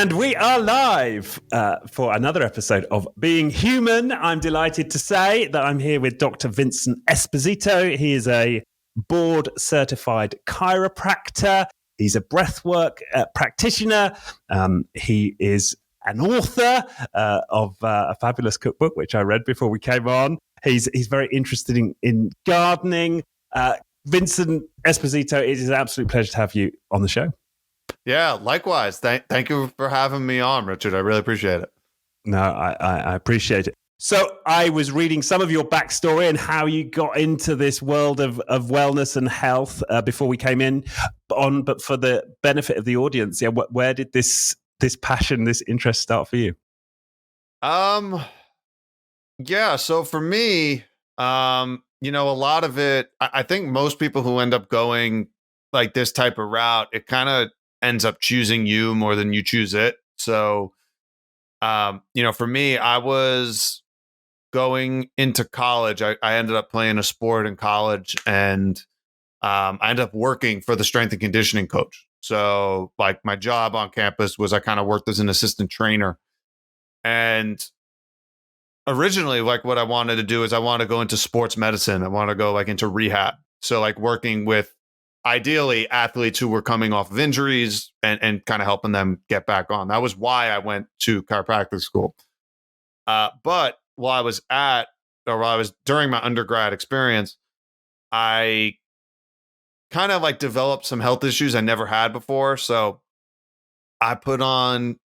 And we are live for another episode of Being Human. I'm delighted to say that I'm here with Dr. Vincent Esposito. He is a board-certified chiropractor. He's a breathwork practitioner. He is an author of a fabulous cookbook, which I read before we came on. He's very interested in gardening. Vincent Esposito, it is an absolute pleasure to have you on the show. Yeah, likewise. Thank you for having me on, Richard. I really appreciate it. No, I appreciate it. So I was reading some of your backstory and how you got into this world of wellness and health before we came on. But for the benefit of the audience, where did this passion, this interest start for you? Yeah. So for me, a lot of it, I think most people who end up going like this type of route, it kind of ends up choosing you more than you choose it. So, for me, I was going into college. I ended up playing a sport in college, and I ended up working for the strength and conditioning coach. So like my job on campus was I kind of worked as an assistant trainer. And originally, like what I wanted to do is I want to go into sports medicine. I want to go like into rehab. So like working with ideally athletes who were coming off of injuries and kind of helping them get back on. That was why I went to chiropractic school. But while I was during my undergrad experience, I kind of like developed some health issues I never had before. So I put on,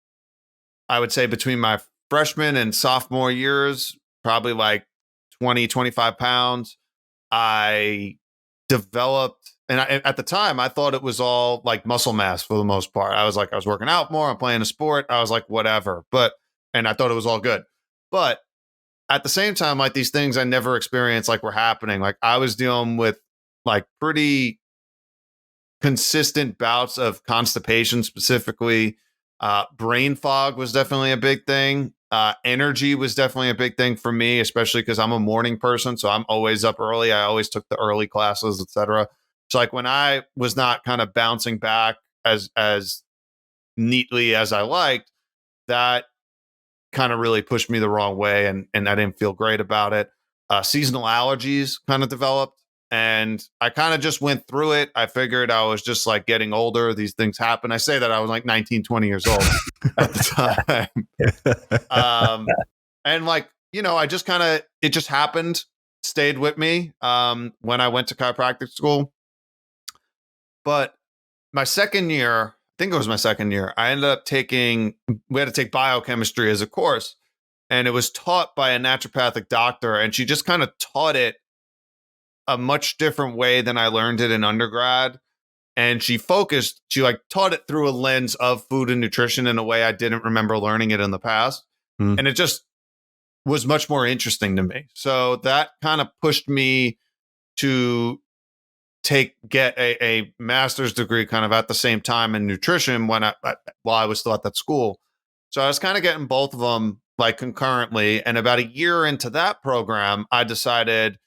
I would say between my freshman and sophomore years, probably like 20, 25 pounds. I developed, and at the time, I thought it was all like muscle mass for the most part. I was working out more. I'm playing a sport. I was like, whatever. And I thought it was all good. But at the same time, like these things I never experienced like were happening. Like I was dealing with like pretty consistent bouts of constipation, specifically. Brain fog was definitely a big thing. Energy was definitely a big thing for me, especially because I'm a morning person. So I'm always up early. I always took the early classes, etc. So like when I was not kind of bouncing back as neatly as I liked, that kind of really pushed me the wrong way. And I didn't feel great about it. Seasonal allergies kind of developed. And I kind of just went through it. I figured I was just like getting older. These things happen. I say that I was like 19, 20 years old at the time. And like, I just it just happened, stayed with me when I went to chiropractic school. But my second year, I think it was my second year, I ended up we had to take biochemistry as a course. And it was taught by a naturopathic doctor. And she just kind of taught it a much different way than I learned it in undergrad. And she like taught it through a lens of food and nutrition in a way I didn't remember learning it in the past. And it just was much more interesting to me. So that kind of pushed me to get a master's degree kind of at the same time in nutrition while I was still at that school. So I was kind of getting both of them like concurrently. And about a year into that program, I decided,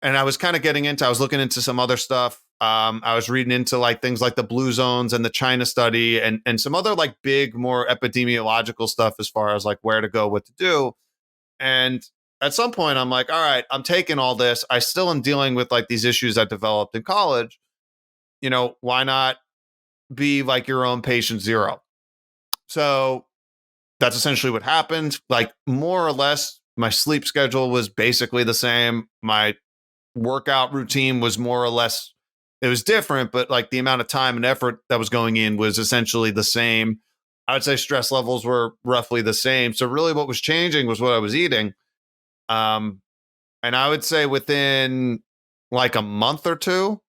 and I was kind of I was looking into some other stuff. I was reading into like things like the blue zones and the China study and some other like big, more epidemiological stuff as far as like where to go, what to do. And at some point I'm like, all right, I'm taking all this. I still am dealing with like these issues I developed in college. Why not be like your own patient zero? So that's essentially what happened. Like more or less my sleep schedule was basically the same. My workout routine was more or less, it was different, but like the amount of time and effort that was going in was essentially the same. I would say stress levels were roughly the same. So really what was changing was what I was eating. And I would say within like a month or two,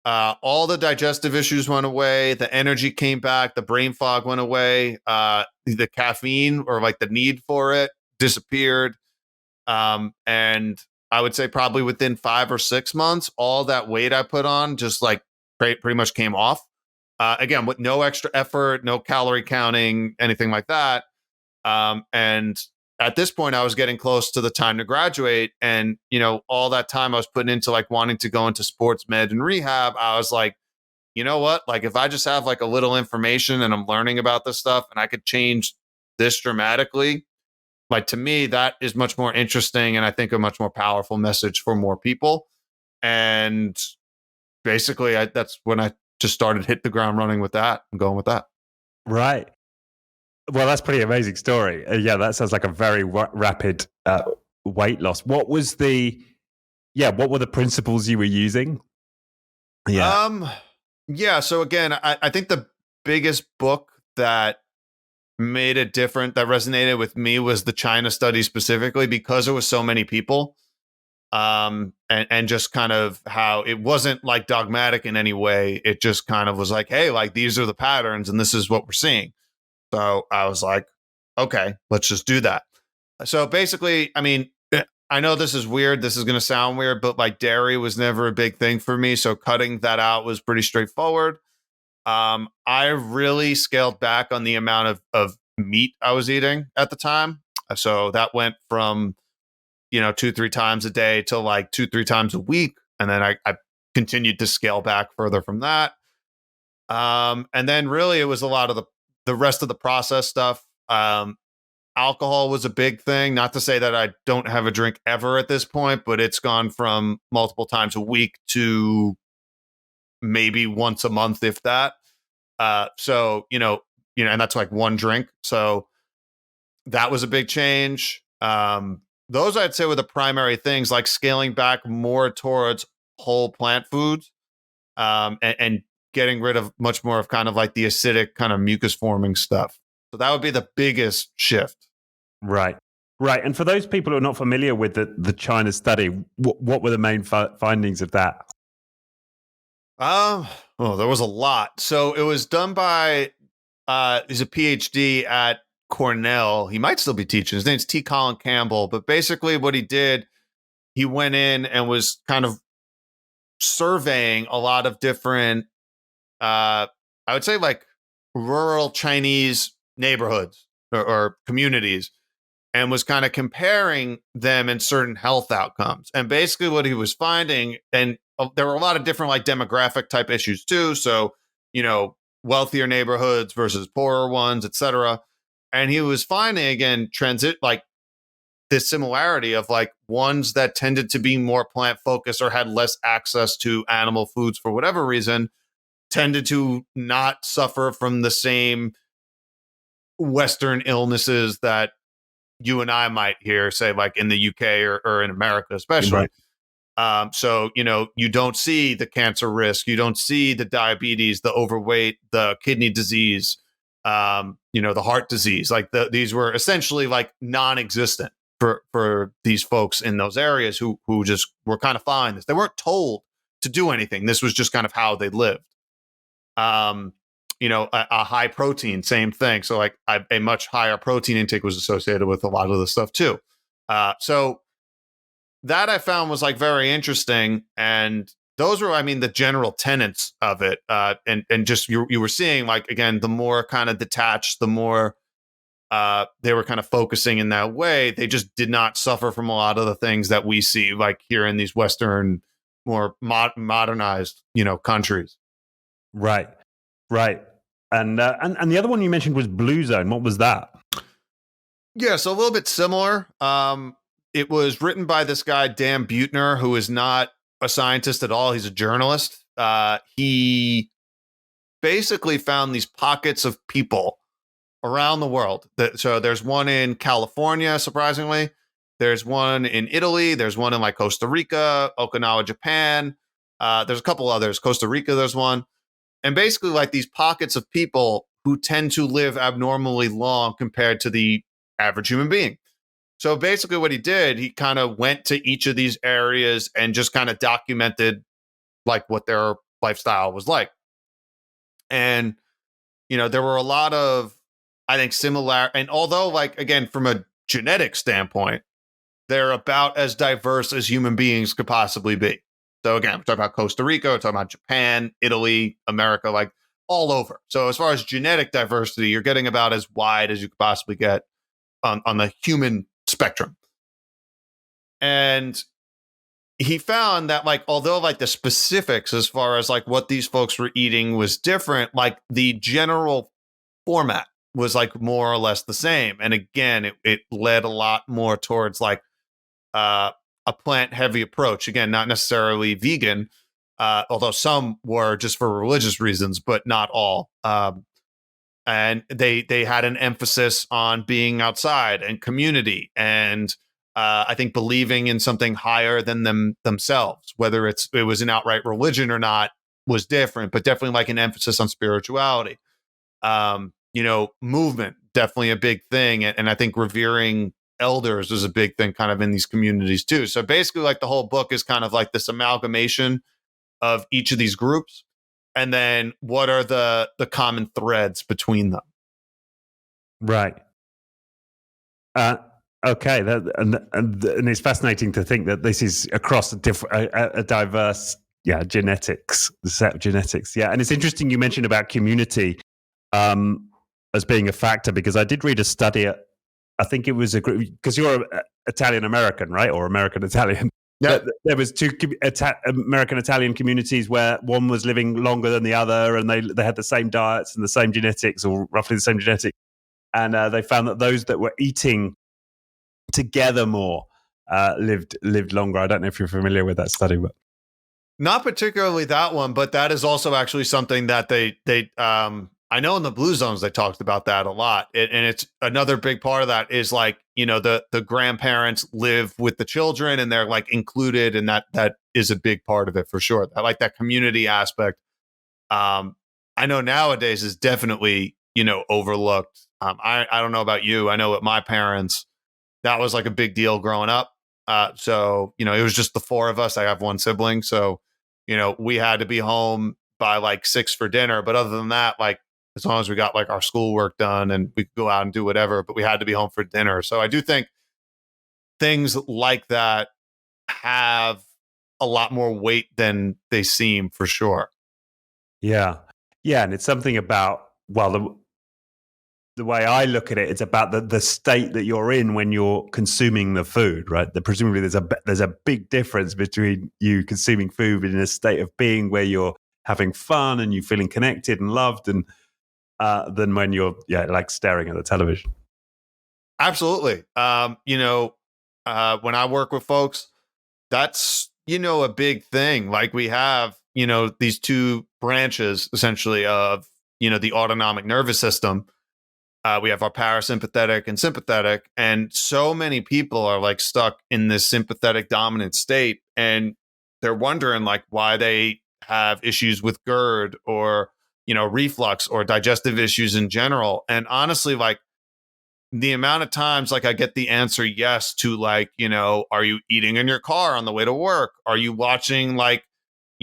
all the digestive issues went away. The energy came back. The brain fog went away. The caffeine or like the need for it disappeared. And I would say probably within 5 or 6 months, all that weight I put on just like pretty much came off. Again, with no extra effort, no calorie counting, anything like that. And at this point, I was getting close to the time to graduate. And, all that time I was putting into like wanting to go into sports med and rehab, I was like, you know what? Like if I just have like a little information and I'm learning about this stuff and I could change this dramatically, like to me, that is much more interesting and I think a much more powerful message for more people. And basically, that's when I just started hit the ground running with that and going with that. Right. Well, that's pretty amazing story. Yeah, that sounds like a very rapid weight loss. What were the principles you were using? Yeah. So again, I think the biggest book that made it different, that resonated with me, was the China study specifically because there was so many people. And just kind of how it wasn't like dogmatic in any way. It just kind of was like, hey, like these are the patterns and this is what we're seeing. So I was like, okay, let's just do that. So basically, I mean, I know this is weird. This is going to sound weird, but like dairy was never a big thing for me. So cutting that out was pretty straightforward. I really scaled back on the amount of meat I was eating at the time. So that went from 2-3 times a day to like 2-3 times a week. And then I continued to scale back further from that. And then really it was a lot of the rest of the process stuff. Alcohol was a big thing. Not to say that I don't have a drink ever at this point, but it's gone from multiple times a week to maybe once a month, if that. So, and that's like one drink. So that was a big change. Those I'd say were the primary things, like scaling back more towards whole plant foods, and getting rid of much more of kind of like the acidic kind of mucus forming stuff. So that would be the biggest shift. Right. Right. And for those people who are not familiar with the China study, what were the main findings of that? Well, there was a lot. So it was done by, he's a PhD at Cornell. He might still be teaching. His name's T. Colin Campbell. But basically what he did, he went in and was kind of surveying a lot of different, I would say like rural Chinese neighborhoods or communities, and was kind of comparing them in certain health outcomes. And basically what he was finding, and there were a lot of different like demographic type issues too. So, wealthier neighborhoods versus poorer ones, etc. And he was finding again like this similarity of like ones that tended to be more plant focused or had less access to animal foods for whatever reason tended to not suffer from the same Western illnesses that you and I might hear, say like in the UK or in America, especially. Right. So, you don't see the cancer risk. You don't see the diabetes, the overweight, the kidney disease, the heart disease. Like these were essentially like non-existent for these folks in those areas who just were kind of fine. They weren't told to do anything. This was just kind of how they lived. A high protein, same thing. So like a much higher protein intake was associated with a lot of the stuff too. So that I found was like very interesting. And those were, the general tenets of it. And just you were seeing like, again, the more kind of detached, the more they were kind of focusing in that way. They just did not suffer from a lot of the things that we see like here in these Western, more modernized, countries. Right. Right. And the other one you mentioned was Blue Zone. What was that? Yeah, so a little bit similar. It was written by this guy, Dan Buettner, who is not a scientist at all. He's a journalist. He basically found these pockets of people around the world. So there's one in California, surprisingly. There's one in Italy. There's one in like Costa Rica, Okinawa, Japan. There's a couple others. Costa Rica, there's one. And basically like these pockets of people who tend to live abnormally long compared to the average human being. So basically what he did, he kind of went to each of these areas and just kind of documented like what their lifestyle was like. And, there were a lot of, I think, similar. And although like, again, from a genetic standpoint, they're about as diverse as human beings could possibly be. So again, we're talking about Costa Rica, we're talking about Japan, Italy, America, like all over. So as far as genetic diversity, you're getting about as wide as you could possibly get on the human spectrum. And he found that like, although like the specifics as far as like what these folks were eating was different, like the general format was like more or less the same. And again, it led a lot more towards like a plant heavy approach. Again, not necessarily vegan, although some were just for religious reasons, but not all. And they had an emphasis on being outside and community, and I think believing in something higher than themselves, whether it was an outright religion or not, was different, but definitely like an emphasis on spirituality. Movement, definitely a big thing. And I think revering elders was a big thing kind of in these communities too. So basically like the whole book is kind of like this amalgamation of each of these groups. And then what are the common threads between them? Right. Okay. And it's fascinating to think that this is across a diverse, genetics, the set of genetics. Yeah. And it's interesting you mentioned about community as being a factor, because I did read a study. I think it was a group, because you're Italian American, right? Or American Italian. Yeah. There was two American Italian communities where one was living longer than the other, and they had the same diets and the same genetics, or roughly the same genetics. And they found that those that were eating together more lived longer. I don't know if you're familiar with that study, but not particularly that one. But that is also actually something that they I know in the Blue Zones they talked about that a lot, and it's another big part of that is like, the grandparents live with the children and they're like included, and that is a big part of it for sure. I like that community aspect. I know nowadays is definitely overlooked. I don't know about you. I know with my parents that was like a big deal growing up. So it was just the four of us. I have one sibling, so we had to be home by like 6 for dinner. But other than that, like, as long as we got like our schoolwork done and we could go out and do whatever, but we had to be home for dinner. So I do think things like that have a lot more weight than they seem, for sure. Yeah. Yeah. And it's something about, well, the way I look at it, it's about the state that you're in when you're consuming the food, right? Presumably there's a big difference between you consuming food in a state of being where you're having fun and you're feeling connected and loved, and than when you're like staring at the television. Absolutely. When I work with folks, that's a big thing. Like we have these two branches essentially of the autonomic nervous system. We have our parasympathetic and sympathetic, and so many people are like stuck in this sympathetic dominant state, and they're wondering like why they have issues with GERD or reflux or digestive issues in general. And honestly, like the amount of times like I get the answer yes to like, are you eating in your car on the way to work? Are you watching like,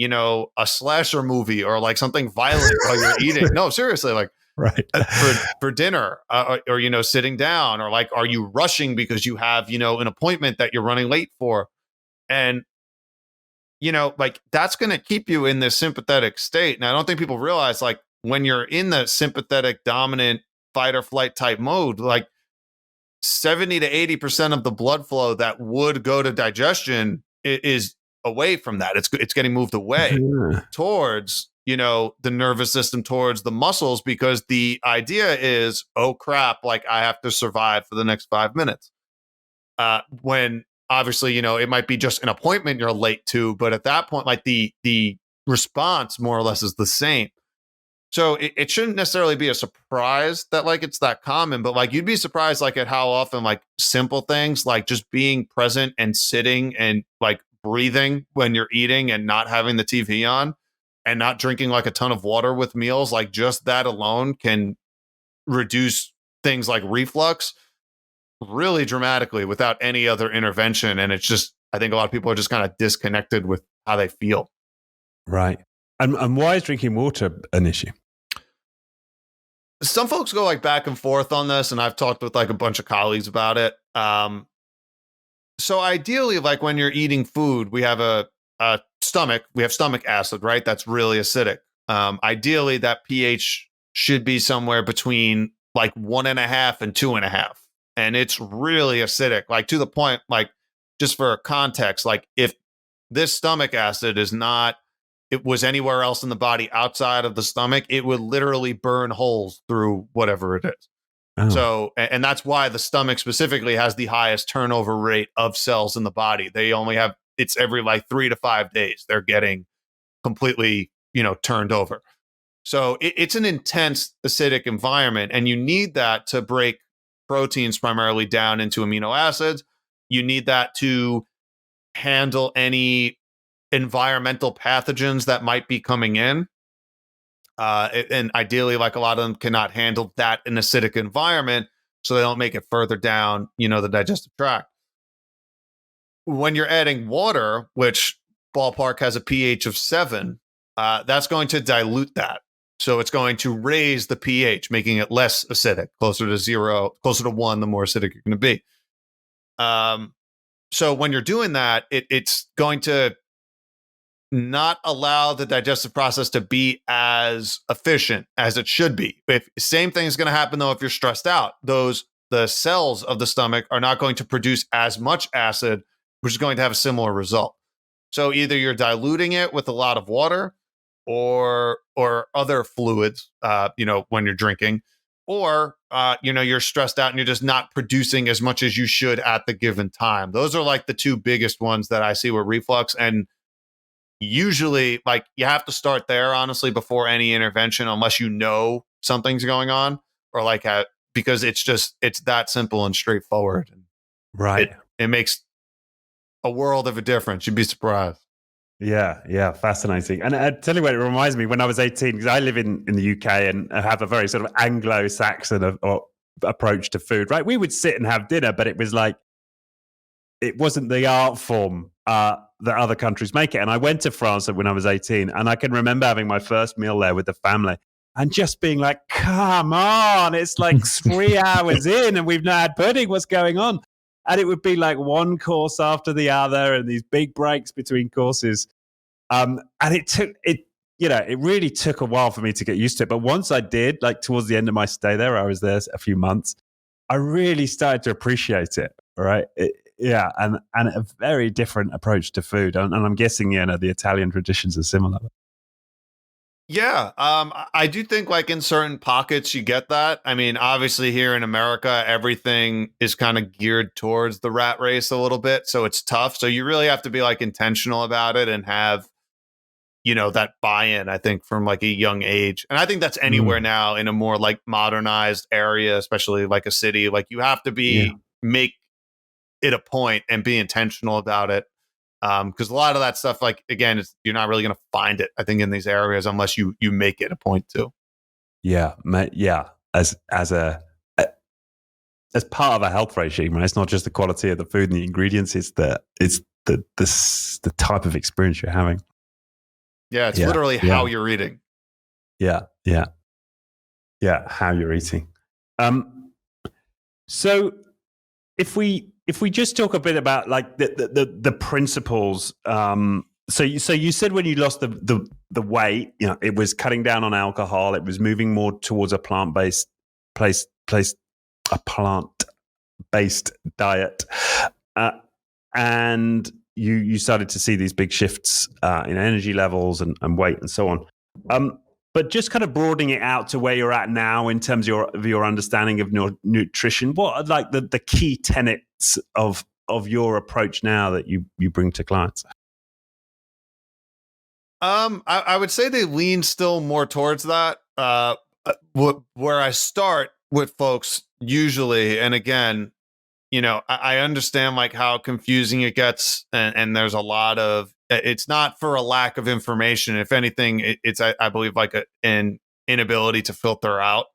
a slasher movie or like something violent while you're eating? No, seriously, like right for dinner or sitting down, or like, are you rushing because you have, an appointment that you're running late for? And like that's going to keep you in this sympathetic state. And I don't think people realize like when you're in the sympathetic dominant fight or flight type mode, like 70 to 80% of the blood flow that would go to digestion is away from that. It's getting moved away towards, the nervous system, towards the muscles, because the idea is, oh crap, like I have to survive for the next 5 minutes. When obviously, it might be just an appointment you're late to, but at that point, like the response more or less is the same. So it shouldn't necessarily be a surprise that like it's that common, but like you'd be surprised like at how often like simple things like just being present and sitting and like breathing when you're eating and not having the TV on and not drinking like a ton of water with meals, like just that alone can reduce things like reflux really dramatically without any other intervention. And it's just, I think a lot of people are just kind of disconnected with how they feel. Right. And why is drinking water an issue? Some folks go like back and forth on this, and I've talked with like a bunch of colleagues about it. So ideally, like when you're eating food, we have a stomach, we have stomach acid, right? That's really acidic. Ideally, that pH should be somewhere between like 1.5 and 2.5. And it's really acidic, like to the point, like just for context, like if this stomach acid is not, it was anywhere else in the body outside of the stomach, it would literally burn holes through whatever it is. Oh, So, and that's why the stomach specifically has the highest turnover rate of cells in the body. They only have, it's every like 3 to 5 days they're getting completely, turned over. So it's an intense acidic environment, and you need that to break proteins primarily down into amino acids. You need that to handle any environmental pathogens that might be coming in. And ideally, like a lot of them cannot handle that in acidic environment, so they don't make it further down, the digestive tract. When you're adding water, which ballpark has a pH of 7, that's going to dilute that. So it's going to raise the pH, making it less acidic, closer to 0, closer to 1, the more acidic you're going to be. So when you're doing that, it's going to not allow the digestive process to be as efficient as it should be. Same thing is going to happen though if you're stressed out. The cells of the stomach are not going to produce as much acid, which is going to have a similar result. So either you're diluting it with a lot of water or other fluids, when you're drinking, or you're stressed out and you're just not producing as much as you should at the given time. Those are like the two biggest ones that I see with reflux. And usually, like, you have to start there, honestly, before any intervention, unless something's going on, or because it's that simple and straightforward. right. It makes a world of a difference. You'd be surprised. Yeah, fascinating. And I tell you what, it reminds me when I was 18, because I live in the UK and have a very sort of Anglo-Saxon approach to food, right? We would sit and have dinner, but it was like, it wasn't the art form that other countries make it. And I went to France when I was 18, and I can remember having my first meal there with the family and just being like, come on, it's like 3 hours in and we've not had pudding. What's going on? And it would be like one course after the other and these big breaks between courses. And it really took a while for me to get used to it. But once I did, like towards the end of my stay there, I was there a few months, I really started to appreciate it. Right. And a very different approach to food. And I'm guessing, the Italian traditions are similar. Yeah, I do think like in certain pockets you get that. I mean, obviously here in America, everything is kind of geared towards the rat race a little bit, so it's tough. So you really have to be like intentional about it and have, that buy-in, I think, from like a young age. And I think that's anywhere now in a more like modernized area, especially like a city. Like you have to make it a point and be intentional about it. Because a lot of that stuff, like, again, you're not really going to find it, I think, in these areas unless you make it a point to. Yeah, as part of a health regime, right? It's not just the quality of the food and the ingredients; it's the type of experience you're having. Yeah, it's literally how you're eating. Yeah, how you're eating. So if we just talk a bit about like the principles, so you said when you lost the weight, it was cutting down on alcohol, it was moving more towards a plant-based diet, and you started to see these big shifts in energy levels and weight and so on. But just kind of broadening it out to where you're at now in terms of your understanding of nutrition, what are like the key tenets of your approach now that you bring to clients? I would say they lean still more towards that. Where I start with folks usually, and again, I understand like how confusing it gets, and there's a lot of, it's not for a lack of information. If anything, it's I believe like an inability to filter out.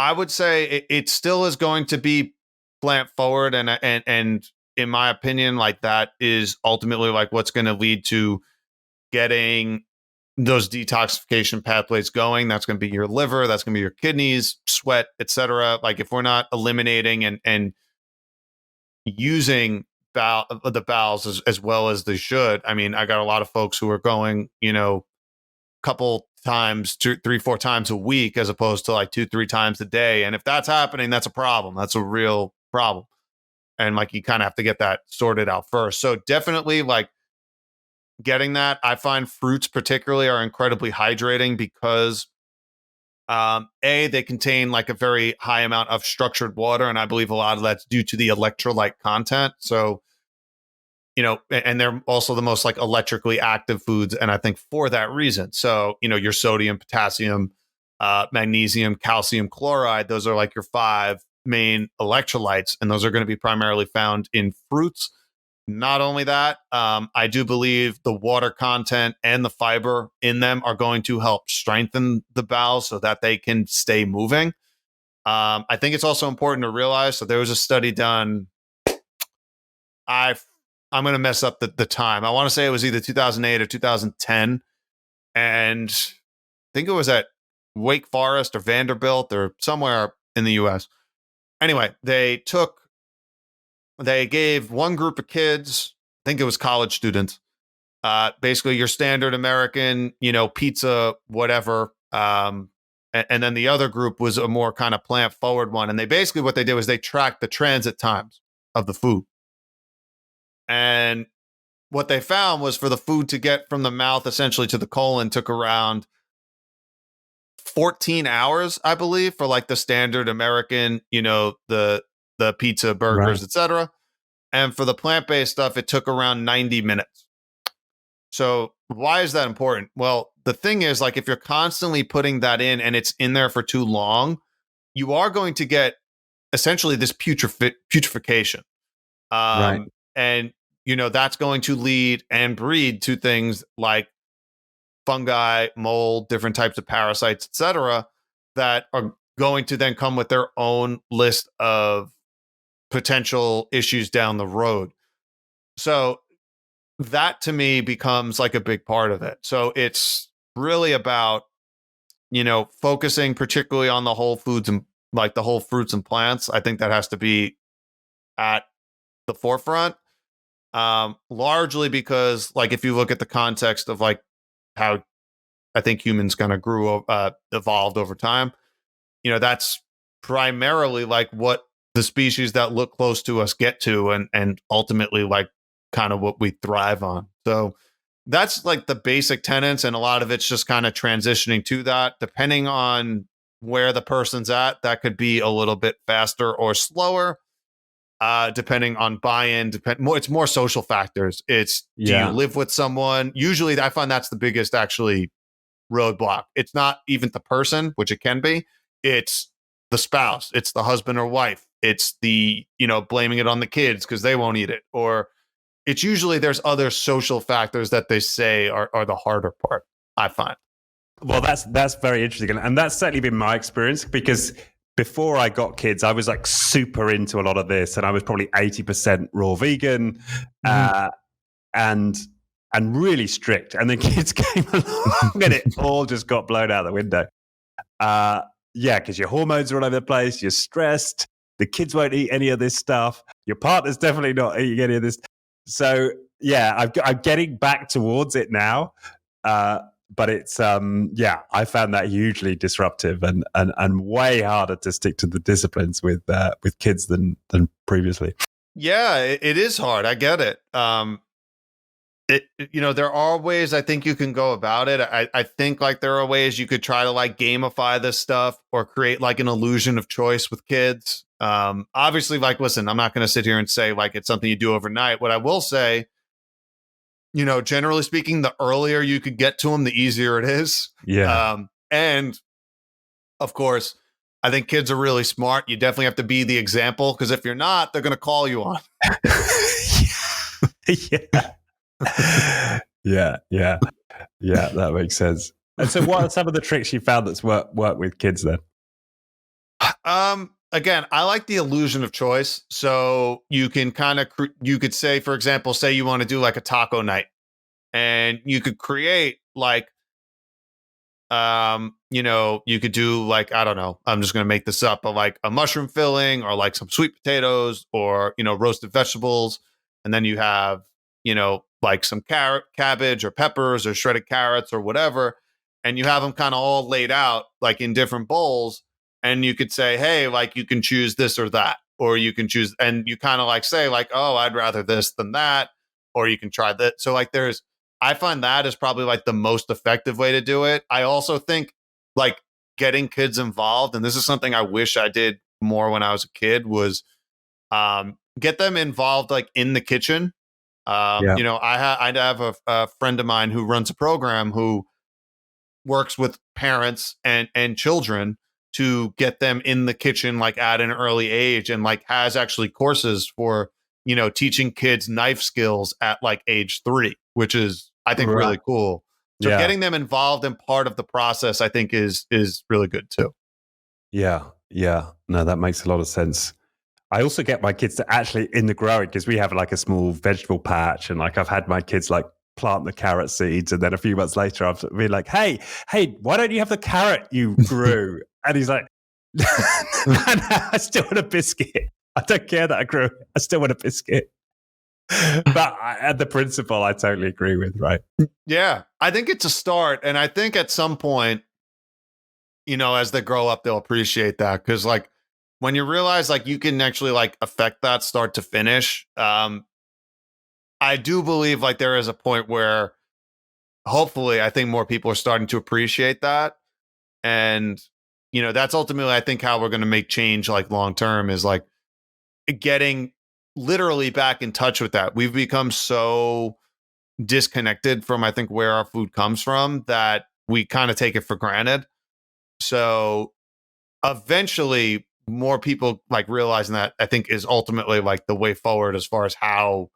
I would say it still is going to be plant forward, and in my opinion, like that is ultimately like what's going to lead to getting those detoxification pathways going. That's going to be your liver, that's going to be your kidneys, sweat, etc. Like if we're not eliminating and using the bowels as well as they should. I mean, I got a lot of folks who are going, couple times, 2, 3, 4 times a week, as opposed to like 2, 3 times a day. And if that's happening, that's a problem. That's a real problem. And like you kind of have to get that sorted out first. So definitely like getting that. I find fruits particularly are incredibly hydrating because they contain like a very high amount of structured water, and I believe a lot of that's due to the electrolyte content. So, and they're also the most like electrically active foods, and I think for that reason. So, your sodium, potassium, magnesium, calcium, chloride, those are like your 5 main electrolytes, and those are going to be primarily found in fruits. Not only that, I do believe the water content and the fiber in them are going to help strengthen the bowels so that they can stay moving. I think it's also important to realize. So there was a study done. I'm going to mess up the time. I want to say it was either 2008 or 2010, and I think it was at Wake Forest or Vanderbilt or somewhere in the U.S. Anyway, they gave one group of kids, I think it was college students, basically your standard American, pizza, whatever. And then the other group was a more kind of plant forward one. And what they did was they tracked the transit times of the food. And what they found was for the food to get from the mouth essentially to the colon took around 14 hours, I believe, for like the standard American, the pizza, burgers, Right. etc. And for the plant-based stuff, it took around 90 minutes. So why is that important? Well, the thing is, like, if you're constantly putting that in and it's in there for too long, you are going to get essentially this putrefaction. Right. And, that's going to lead and breed to things like fungi, mold, different types of parasites, etc., that are going to then come with their own list of potential issues down the road. So that to me becomes like a big part of it. So it's really about, focusing particularly on the whole foods and like the whole fruits and plants. I think that has to be at the forefront. Largely because like if you look at the context of like how I think humans kind of evolved over time, that's primarily like what the species that look close to us get to and ultimately like kind of what we thrive on. So that's like the basic tenets, and a lot of it's just kind of transitioning to that depending on where the person's at. That could be a little bit faster or slower, depending on buy-in. It's more social factors. It's do you live with someone? Usually I find that's the biggest actually roadblock. It's not even the person, which it can be. It's the spouse. It's the husband or wife. It's the, blaming it on the kids because they won't eat it. Or it's usually there's other social factors that they say are the harder part, I find. Well, that's very interesting. And that's certainly been my experience because before I got kids, I was like super into a lot of this, and I was probably 80% raw vegan, and really strict. And then kids came along, and it all just got blown out the window. Because your hormones are all over the place. You're stressed. The kids won't eat any of this stuff. Your partner's definitely not eating any of this. So I'm getting back towards it now. But it's I found that hugely disruptive and way harder to stick to the disciplines with kids than previously. Yeah, it is hard. I get it. There are ways I think you can go about it. I think like there are ways you could try to like gamify this stuff or create like an illusion of choice with kids. Obviously, like, listen, I'm not going to sit here and say like it's something you do overnight. What I will say, generally speaking, the earlier you could get to them, the easier it is. Yeah. And of course, I think kids are really smart. You definitely have to be the example because if you're not, they're going to call you on. Yeah, that makes sense. And so what are some of the tricks you found that's work with kids then? Again, I like the illusion of choice. So you can kind of, you could say, for example, say you want to do like a taco night, and you could create like, you could do like, I don't know, I'm just going to make this up, but like a mushroom filling or like some sweet potatoes or, roasted vegetables. And then you have, like some cabbage or peppers or shredded carrots or whatever. And you have them kind of all laid out like in different bowls. And you could say, hey, like you can choose this or that. or you can choose, and you kind of like say like, oh, I'd rather this than that, or you can try that. So like I find that is probably like the most effective way to do it. I also think like getting kids involved, and this is something I wish I did more when I was a kid, was get them involved like in the kitchen. Yeah. I'd have a friend of mine who runs a program who works with parents and children to get them in the kitchen like at an early age, and like has actually courses for teaching kids knife skills at like age 3, which is I think Right. really cool. So Yeah. getting them involved in part of the process I think is really good too. Yeah. Yeah. No, that makes a lot of sense. I also get my kids to actually in the growing, because we have like a small vegetable patch, and like I've had my kids like plant the carrot seeds, and then a few months later I've been like, hey, why don't you have the carrot you grew? And he's like, I still want a biscuit. I don't care that I grew it. I still want a biscuit. But at the principle, I totally agree with, right? Yeah, I think it's a start, and I think at some point, as they grow up, they'll appreciate that, because like when you realize like you can actually like affect that start to finish, I do believe like there is a point where hopefully I think more people are starting to appreciate that, and that's ultimately I think how we're going to make change like long term, is like getting literally back in touch with that. We've become so disconnected from I think where our food comes from that we kind of take it for granted. So eventually more people like realizing that I think is ultimately like the way forward as far as how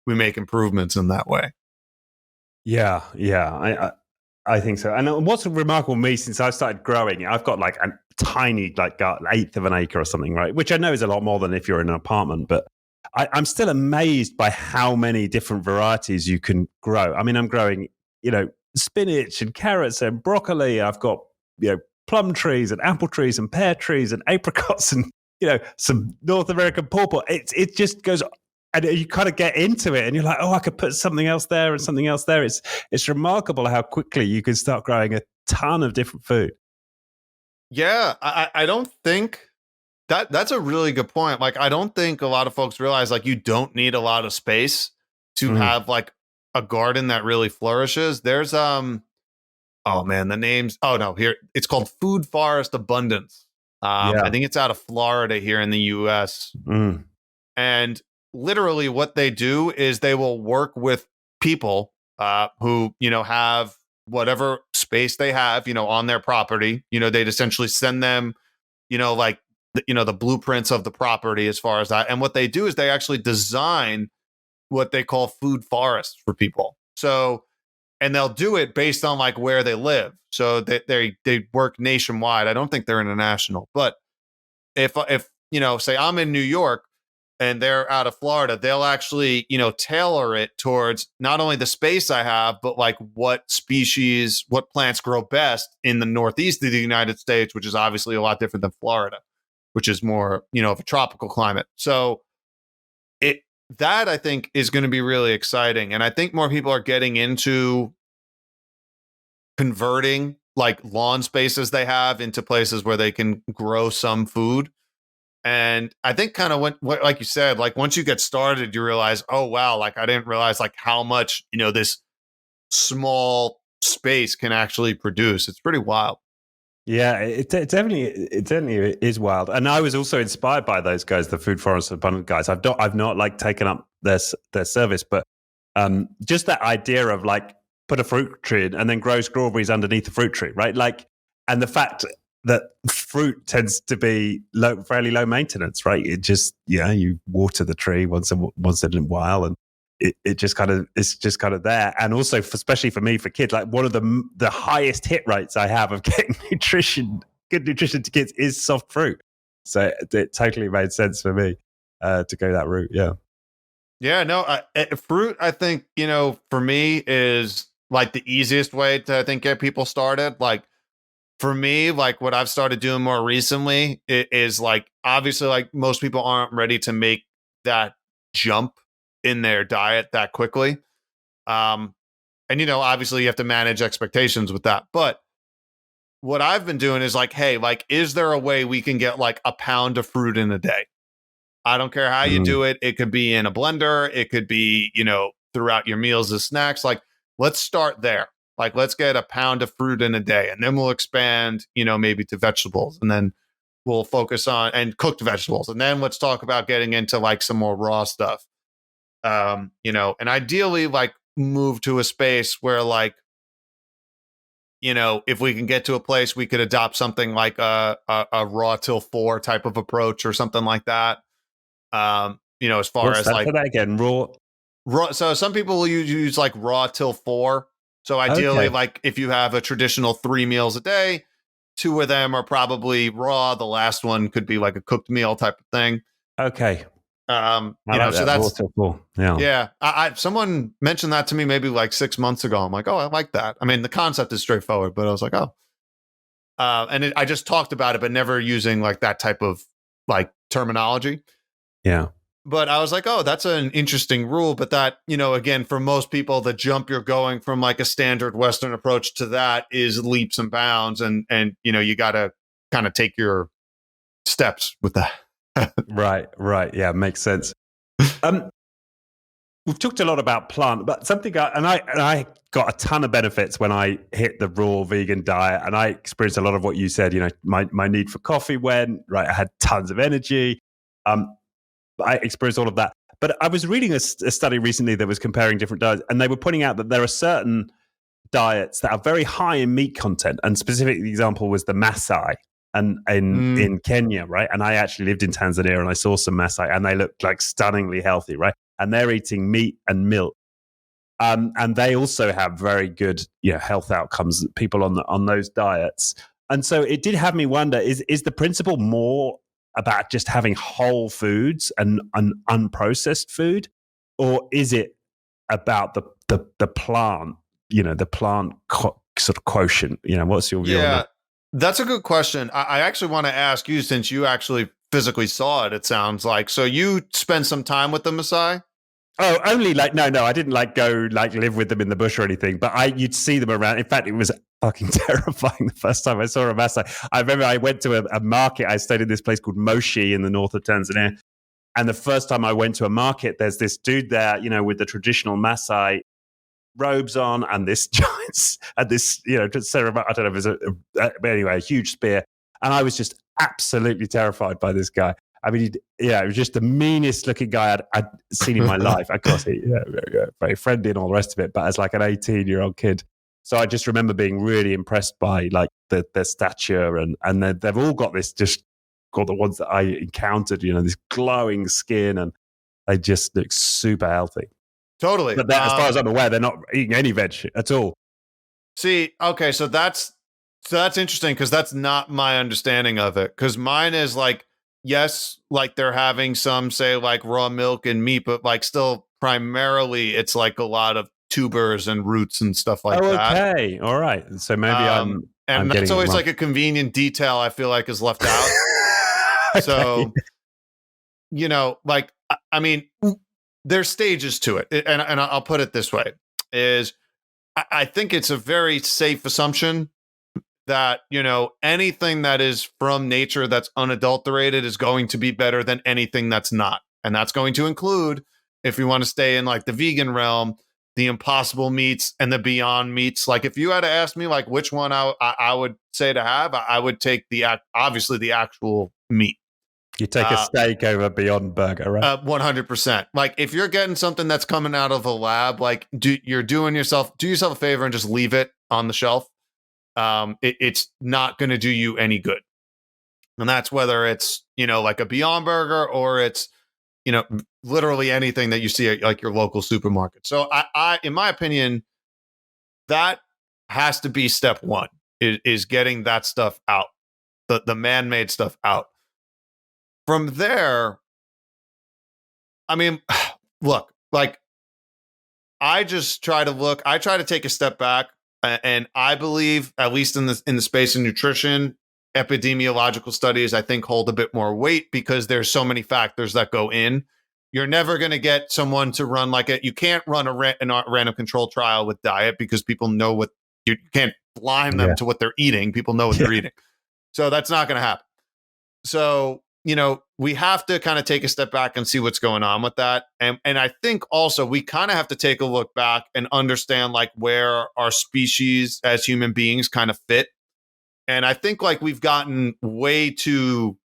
we make improvements in that way. Yeah, I think so. And what's remarkable to me, since I started growing, I've got like a tiny, like eighth of an acre or something, right? Which I know is a lot more than if you're in an apartment, but I'm still amazed by how many different varieties you can grow. I mean, I'm growing, spinach and carrots and broccoli. I've got, plum trees and apple trees and pear trees and apricots and, some North American pawpaw. It just goes, and you kind of get into it and you're like, oh, I could put something else there and something else there. It's remarkable how quickly you can start growing a ton of different food. Yeah, I don't think that's a really good point. Like, I don't think a lot of folks realize like you don't need a lot of space to have like a garden that really flourishes. There's oh man, the names. Oh no, here it's called Food Forest Abundance. I think it's out of Florida here in the U.S. And literally, what they do is they will work with people who have whatever space they have on their property. They'd essentially send them like the blueprints of the property as far as that. And what they do is they actually design what they call food forests for people. So, and they'll do it based on like where they live. So they work nationwide. I don't think they're international, but if say I'm in New York and they're out of Florida, they'll actually, tailor it towards not only the space I have, but like what plants grow best in the Northeast of the United States, which is obviously a lot different than Florida, which is more, of a tropical climate. So that I think is going to be really exciting. And I think more people are getting into converting like lawn spaces they have into places where they can grow some food. And I think kind of when, like you said, like once you get started, you realize, oh, wow, like I didn't realize like how much, this small space can actually produce. It's pretty wild. Yeah, it definitely is wild. And I was also inspired by those guys, the Food Forest Abundant guys. I've not like taken up their service, but just that idea of like put a fruit tree in and then grow strawberries underneath the fruit tree, right? Like, and the fact that fruit tends to be fairly low maintenance, right? It just, you water the tree once in a while, and it's just kind of there. And also, especially for me, for kids, like one of the highest hit rates I have of getting good nutrition to kids is soft fruit. So it totally made sense for me to go that route. Yeah. Yeah, no, fruit, I think, for me is like the easiest way to, I think, get people started. Like for me, like what I've started doing more recently is like, obviously, like most people aren't ready to make that jump in their diet that quickly. And, obviously you have to manage expectations with that. But what I've been doing is like, hey, like, is there a way we can get like a pound of fruit in a day? I don't care how you do it. It could be in a blender. It could be, throughout your meals as snacks. Like, let's start there. Like, let's get a pound of fruit in a day, and then we'll expand, maybe to vegetables, and then we'll focus on and cooked vegetables. And then let's talk about getting into like some more raw stuff. And ideally like move to a space where like, if we can get to a place, we could adopt something like a raw till 4 type of approach or something like that. As far What's as that? like Say that again, raw. So some people will use like raw till 4. So ideally, like if you have a traditional 3 meals a day, 2 of them are probably raw. The last one could be like a cooked meal type of thing. Okay. So that's cool. Yeah. I someone mentioned that to me maybe like 6 months ago. I'm like, oh, I like that. I mean, the concept is straightforward, but I was like, oh. I just talked about it, but never using like that type of like terminology. Yeah. But I was like, oh, that's an interesting rule. But that, again, for most people, the jump you're going from like a standard Western approach to that is leaps and bounds. And you got to kind of take your steps with that. Right. Yeah, makes sense. We've talked a lot about plant, but I got a ton of benefits when I hit the raw vegan diet, and I experienced a lot of what you said. My need for coffee went right. I had tons of energy. I experienced all of that. But I was reading a study recently that was comparing different diets, and they were pointing out that there are certain diets that are very high in meat content, and specific the example was the Maasai. And in Kenya, right? And I actually lived in Tanzania, and I saw some Maasai, and they looked like stunningly healthy, right? And they're eating meat and milk, and they also have very good, health outcomes. People on those diets, and so it did have me wonder: is the principle more about just having whole foods and unprocessed food, or is it about the plant? The plant sort of quotient. What's your view on that? That's a good question. I actually want to ask you, since you actually physically saw it, it sounds like. So you spent some time with the Maasai? Oh, only like, no, I didn't like go like live with them in the bush or anything, but you'd see them around. In fact, it was fucking terrifying the first time I saw a Maasai. I remember I went to a market. I stayed in this place called Moshi in the north of Tanzania. And the first time I went to a market, there's this dude there, with the traditional Maasai robes on and this giant, and this, ceremony, I don't know if it's but anyway, a huge spear. And I was just absolutely terrified by this guy. I mean, it was just the meanest looking guy I'd seen in my life. Of course, very friendly and all the rest of it, but as like an 18-year-old kid. So I just remember being really impressed by like their stature, and they've all got this, just got the ones that I encountered, this glowing skin, and they just look super healthy. Totally. But as far as I'm aware, they're not eating any veg at all. See, okay, so that's interesting, because that's not my understanding of it. Because mine is like, yes, like they're having some, say, like raw milk and meat, but like still primarily it's like a lot of tubers and roots and stuff like that. Okay, all right. So maybe I'm that's always like a convenient detail I feel like is left out. Okay. So, like, I mean, there's stages to it, and I'll put it this way: is I think it's a very safe assumption that anything that is from nature that's unadulterated is going to be better than anything that's not, and that's going to include, if you want to stay in like the vegan realm, the impossible meats and the beyond meats. Like, if you had to ask me like which one I would say to have, I would take obviously the actual meat. You take a steak over Beyond Burger, right? 100%. Like, if you're getting something that's coming out of a lab, like do yourself a favor and just leave it on the shelf. It's not going to do you any good. And that's whether it's, like a Beyond Burger, or it's, literally anything that you see at like your local supermarket. So I in my opinion, that has to be step one, is getting that stuff out, the man-made stuff out. From there, I mean, look, like, I try to take a step back, and I believe, at least in the space of nutrition, epidemiological studies, I think, hold a bit more weight, because there's so many factors that go in. You're never going to get someone to run you can't run a random control trial with diet, because people know you can't blind them to what they're eating. People know what they're eating. So that's not going to happen. So we have to kind of take a step back and see what's going on with that. And I think also we kind of have to take a look back and understand like where our species as human beings kind of fit. And I think like we've gotten way too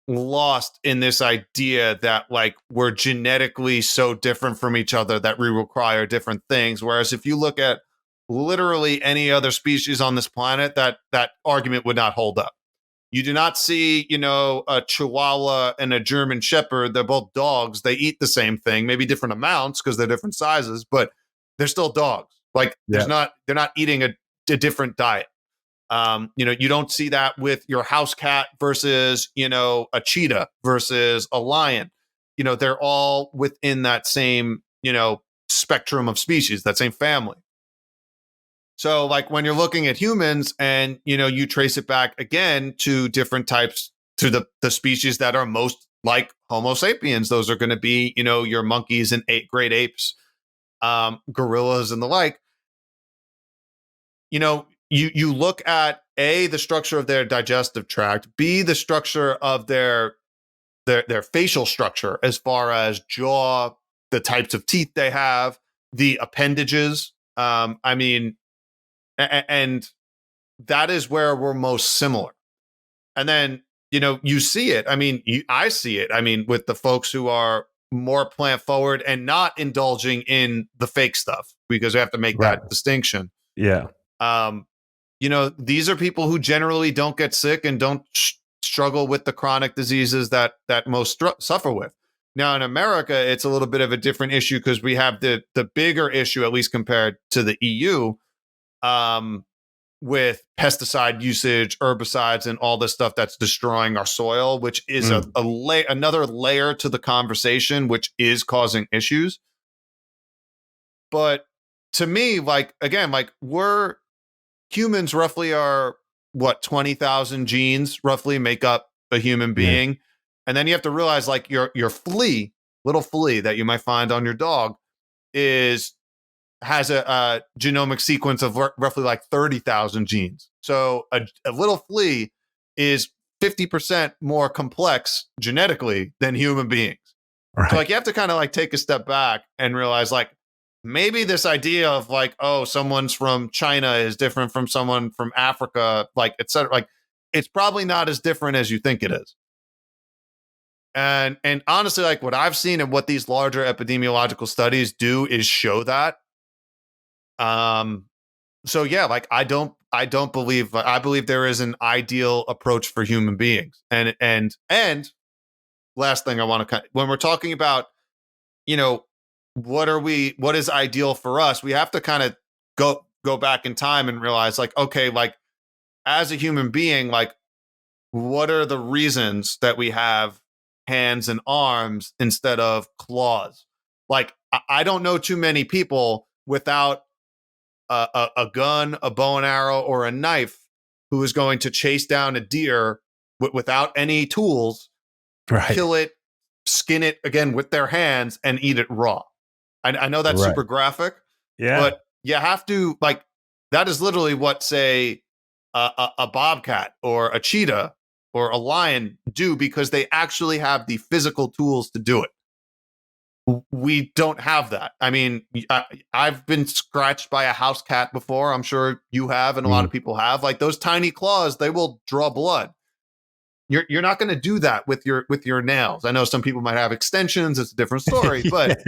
lost in this idea that like we're genetically so different from each other that we require different things. Whereas if you look at literally any other species on this planet, that argument would not hold up. You do not see, a Chihuahua and a German Shepherd. They're both dogs. They eat the same thing, maybe different amounts because they're different sizes, but they're still dogs. Like they're not eating a different diet. You don't see that with your house cat versus, a cheetah versus a lion. They're all within that same, spectrum of species, that same family. So like when you're looking at humans and, you trace it back again to different types, to the species that are most like Homo sapiens, those are going to be, your monkeys and great apes, gorillas and the like. You look at A, the structure of their digestive tract, B, the structure of their facial structure as far as jaw, the types of teeth they have, the appendages. And that is where we're most similar. And then, you see it. I see it. With the folks who are more plant forward and not indulging in the fake stuff, because we have to make that distinction. Yeah. These are people who generally don't get sick and don't struggle with the chronic diseases that most suffer with. Now, in America, it's a little bit of a different issue because we have the bigger issue, at least compared to the EU, with pesticide usage, herbicides, and all this stuff that's destroying our soil, which is another layer to the conversation, which is causing issues. But to me, we're humans roughly are 20,000 genes roughly make up a human being. And then you have to realize like your little flea that you might find on your dog has a genomic sequence of roughly like 30,000 genes. So a little flea is 50% more complex genetically than human beings. Right. So like you have to kind of like take a step back and realize like maybe this idea of like, oh, someone's from China is different from someone from Africa, like et cetera. Like it's probably not as different as you think it is. And honestly, like what I've seen and what these larger epidemiological studies do is show that. So yeah, like I believe there is an ideal approach for human beings. And last thing I want to when we're talking about, what is ideal for us, we have to kind of go back in time and realize like, okay, like as a human being, like what are the reasons that we have hands and arms instead of claws? Like I don't know too many people without a gun, a bow and arrow, or a knife who is going to chase down a deer without any tools, kill it, skin it again with their hands, and eat it raw. I know that's super graphic, but you have to like that is literally what say a bobcat or a cheetah or a lion do because they actually have the physical tools to do it. We don't have that. I've been scratched by a house cat before. I'm sure you have, and a lot of people have. Like those tiny claws, they will draw blood. You're not going to do that with your nails. I know some people might have extensions. It's a different story, but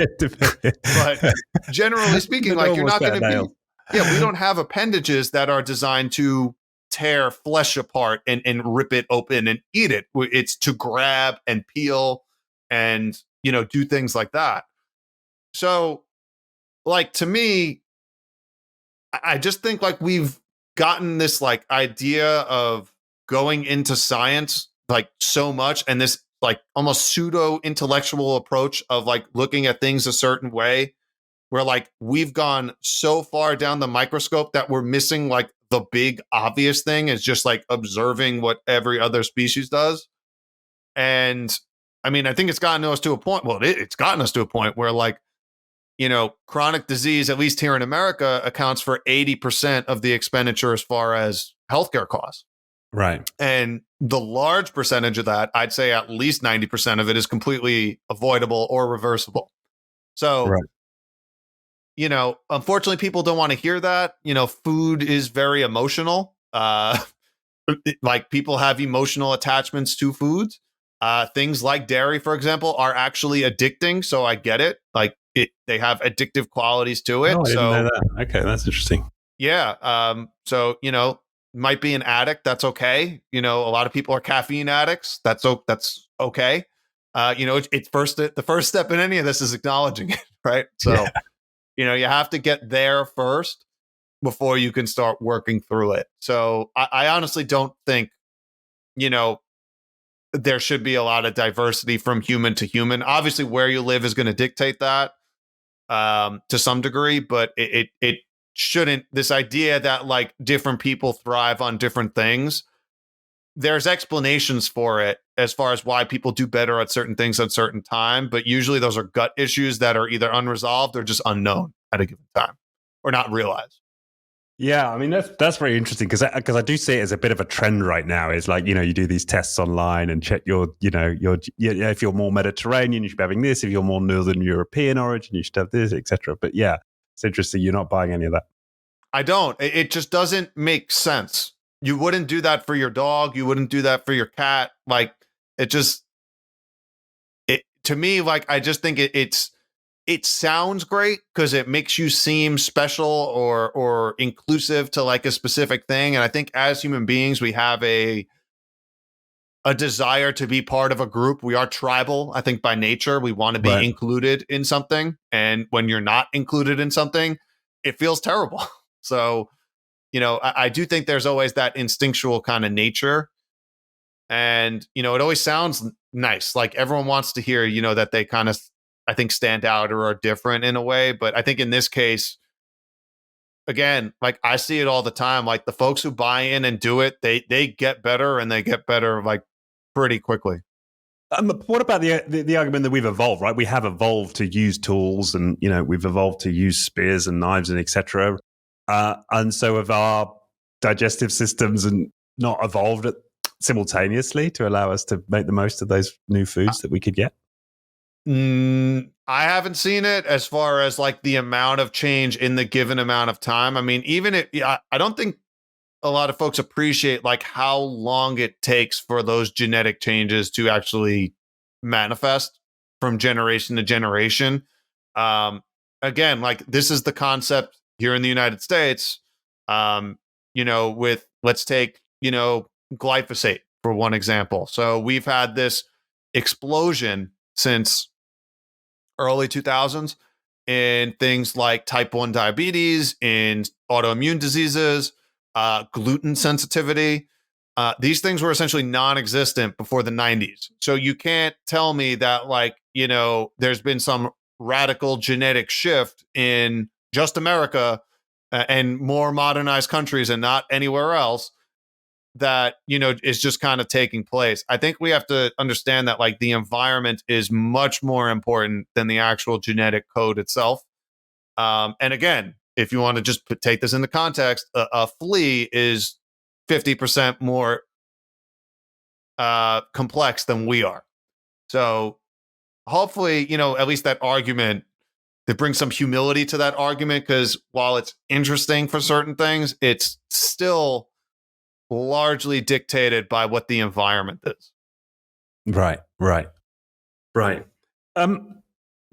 generally speaking, like you're not going to be. Yeah, we don't have appendages that are designed to tear flesh apart and rip it open and eat it. It's to grab and peel and do things like that. So like to me, I just think like we've gotten this like idea of going into science like so much, and this like almost pseudo intellectual approach of like looking at things a certain way, where like we've gone so far down the microscope that we're missing like the big obvious thing is just like observing what every other species does. And I think it's gotten us to a point. Well, it's gotten us to a point where like, chronic disease, at least here in America, accounts for 80% of the expenditure as far as healthcare costs. Right. And the large percentage of that, I'd say at least 90% of it is completely avoidable or reversible. So, Right. unfortunately, people don't want to hear that. Food is very emotional. Like people have emotional attachments to foods. Things like dairy, for example, are actually addicting. So I get it. Like they have addictive qualities to it. Oh, I didn't know So that. Okay, that's interesting. yeah. So might be an addict. That's okay. A lot of people are caffeine addicts. That's okay. It's the first step in any of this is acknowledging it, right? So Yeah. you have to get there first before you can start working through it. So I honestly don't think, there should be a lot of diversity from human to human. Obviously, where you live is going to dictate that to some degree, but it shouldn't. This idea that like different people thrive on different things, there's explanations for it as far as why people do better at certain things at certain time, but usually those are gut issues that are either unresolved or just unknown at a given time or not realized. Yeah, I mean that's very interesting because I do see it as a bit of a trend right now. It's like you do these tests online and check your if you're more Mediterranean, you should be having this. If you're more Northern European origin, you should have this, etc. But yeah, it's interesting. You're not buying any of that. I don't. It just doesn't make sense. You wouldn't do that for your dog. You wouldn't do that for your cat. Like it just it to me. Like I just think it sounds great because it makes you seem special or inclusive to like a specific thing. And I think as human beings, we have a desire to be part of a group. We are tribal. I think by nature, we want to be Right. included in something. And when you're not included in something, it feels terrible. So, I do think there's always that instinctual kind of nature. And, it always sounds nice. Like everyone wants to hear, that they kind of, I think, stand out or are different in a way. But I think in this case, again, like I see it all the time. Like the folks who buy in and do it, they get better and they get better like pretty quickly. What about the argument that we've evolved? Right, we have evolved to use tools, and we've evolved to use spears and knives and etc. And so have our digestive systems, and not evolved simultaneously to allow us to make the most of those new foods that we could get. I haven't seen it as far as like the amount of change in the given amount of time. I mean, even if I don't think a lot of folks appreciate like how long it takes for those genetic changes to actually manifest from generation to generation. Um, Again, like this is the concept here in the United States. With let's take glyphosate for one example. So we've had this explosion since early 2000s in things like type 1 diabetes, in autoimmune diseases, gluten sensitivity. These things were essentially non-existent before the 90s. So you can't tell me that like, there's been some radical genetic shift in just America and more modernized countries and not anywhere else that is just kind of taking place. I think we have to understand that like the environment is much more important than the actual genetic code itself. And again, if you want to just take this into context, a flea is 50% more complex than we are. So hopefully, at least that argument, to bring some humility to that argument, because while it's interesting for certain things, it's still largely dictated by what the environment is. Right.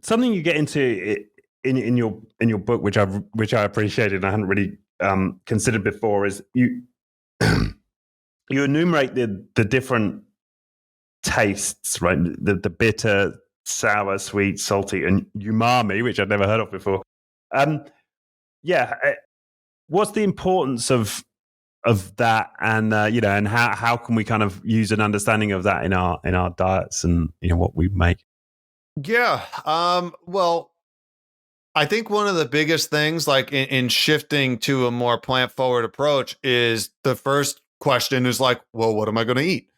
Something you get into in your book, which I appreciated and I hadn't really considered before, is you you enumerate the different tastes, right? The bitter, sour, sweet, salty, and umami, which I'd never heard of before. Yeah, what's the importance of that, and and how can we kind of use an understanding of that in our diets and what we make? Yeah. Well, I think one of the biggest things, like in shifting to a more plant forward approach, is the first question is like, well, what am I going to eat?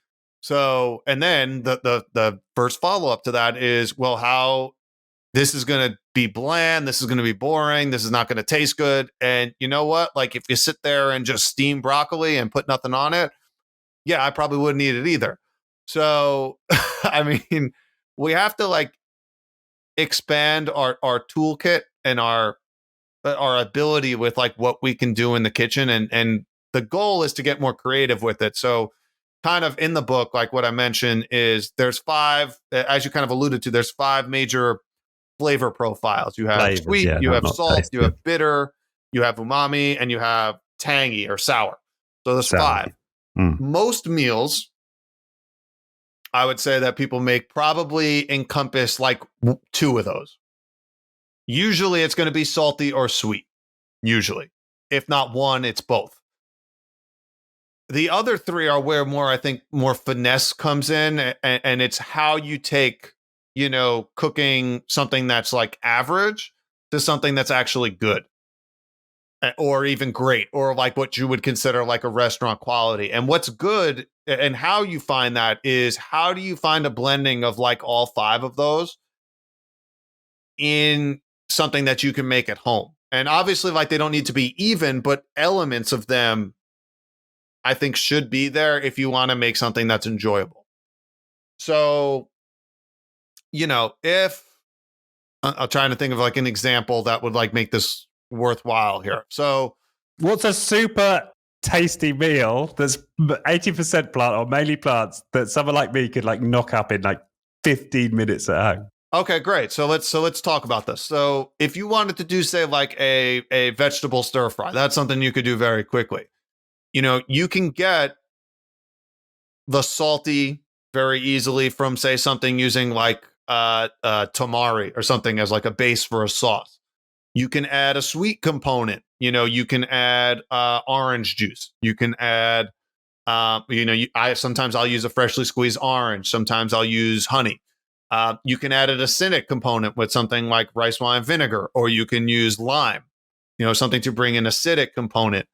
So, and then the first follow up to that is, well, how this is going to be bland, this is going to be boring, this is not going to taste good. And you know what? Like, if you sit there and just steam broccoli and put nothing on it, yeah, I probably wouldn't eat it either. So, I mean, we have to like expand our toolkit and our ability with like what we can do in the kitchen, and the goal is to get more creative with it. So kind of in the book, like what I mentioned is there's five, as you kind of alluded to, there's five major flavor profiles. You have Flavors, sweet, yeah, you have not salt, taste. you have bitter, you have umami, and you have tangy or sour. So there's Sour. five. Most meals, I would say that people make probably encompass like two of those. Usually it's going to be salty or sweet. Usually. If not one, it's both. The other three are where more, I think, more finesse comes in, and it's how you take, cooking something that's like average to something that's actually good or even great, or like what you would consider like a restaurant quality. And what's good and how you find that is, how do you find a blending of like all five of those in something that you can make at home? And obviously, like, they don't need to be even, but elements of them, I think, should be there if you want to make something that's enjoyable. So, if I'm trying to think of like an example that would like make this worthwhile here. So, what's a super tasty meal that's 80% plant or mainly plants that someone like me could like knock up in like 15 minutes at home? Okay, great. So let's talk about this. So if you wanted to do, say, like a vegetable stir fry, that's something you could do very quickly. You can get the salty very easily from, say, something using like tamari or something as like a base for a sauce. You can add a sweet component. You can add orange juice. You can add sometimes I'll use a freshly squeezed orange. Sometimes I'll use honey. You can add an acidic component with something like rice wine vinegar, or you can use lime, something to bring an acidic component.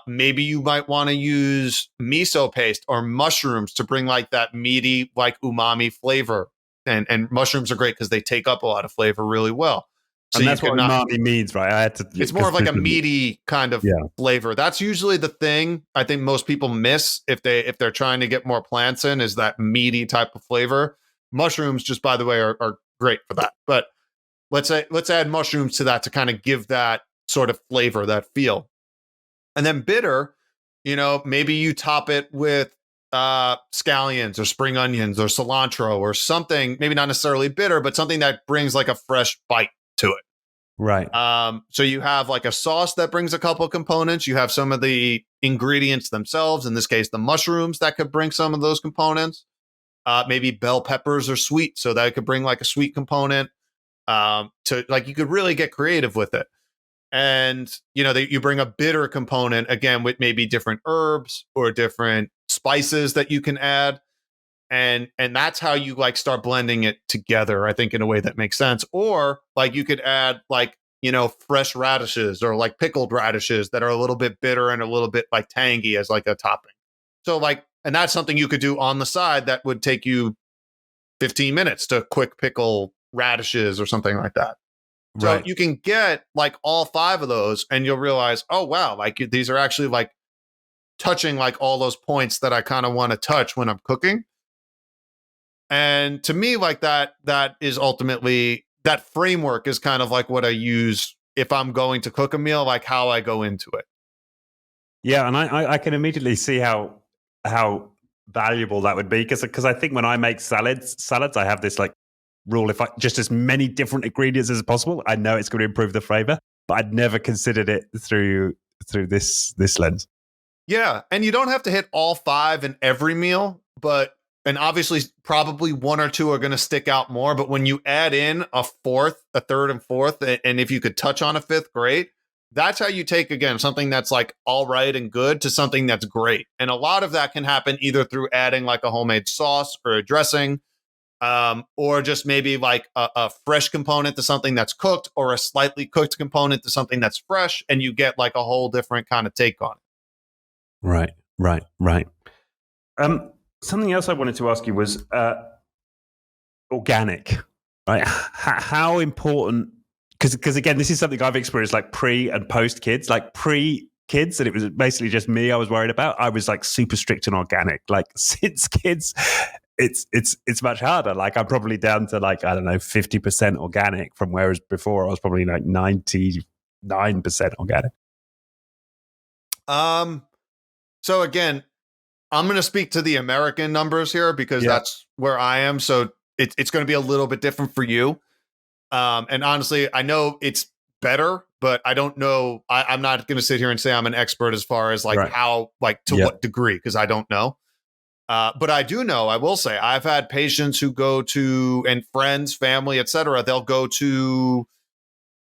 Maybe you might want to use miso paste or mushrooms to bring like that meaty, like umami flavor. And mushrooms are great because they take up a lot of flavor really well. So and that's what umami means, right? I had to. It's more of like a meaty kind of flavor. That's usually the thing I think most people miss if they're trying to get more plants in, is that meaty type of flavor. Mushrooms, just by the way, are great for that. But let's add mushrooms to that to kind of give that sort of flavor, that feel. And then bitter, maybe you top it with scallions or spring onions or cilantro or something, maybe not necessarily bitter, but something that brings like a fresh bite to it. Right. So you have like a sauce that brings a couple components. You have some of the ingredients themselves, in this case, the mushrooms, that could bring some of those components. Maybe bell peppers are sweet, so that could bring like a sweet component. To like, you could really get creative with it. And you bring a bitter component again with maybe different herbs or different spices that you can add. And that's how you like start blending it together, I think, in a way that makes sense. Or like you could add like, fresh radishes or like pickled radishes that are a little bit bitter and a little bit like tangy as like a topping. So like, and that's something you could do on the side that would take you 15 minutes to quick pickle radishes or something like that. So you can get like all five of those and you'll realize, oh, wow, like these are actually like touching like all those points that I kind of want to touch when I'm cooking. And to me, like that is ultimately, that framework is kind of like what I use if I'm going to cook a meal, like how I go into it. Yeah, and I can immediately see how valuable that would be, because I think when I make salads, I have this like rule: if I just as many different ingredients as possible, I know it's going to improve the flavor. But I'd never considered it through this lens. Yeah, and you don't have to hit all five in every meal, and obviously probably one or two are going to stick out more. But when you add in a third and fourth, and if you could touch on a fifth, great. That's how you take, again, something that's like all right and good to something that's great. And a lot of that can happen either through adding like a homemade sauce or a dressing, or just maybe like a fresh component to something that's cooked, or a slightly cooked component to something that's fresh, and you get like a whole different kind of take on it. Right. Something else I wanted to ask you was organic, right? How important? Because again, this is something I've experienced like pre and post kids. Like pre kids, and it was basically just me I was worried about, I was like super strict and organic. Like since kids, it's much harder. Like I'm probably down to like, I don't know, 50% organic, from whereas before I was probably like 99% organic. So again, I'm going to speak to the American numbers here because that's where I am. So it's going to be a little bit different for you. And honestly, I know it's better, but I don't know. I'm not going to sit here and say I'm an expert as far as like how, like to what degree, because I don't know. But I do know, I will say, I've had patients who go to, and friends, family, etc. They'll go to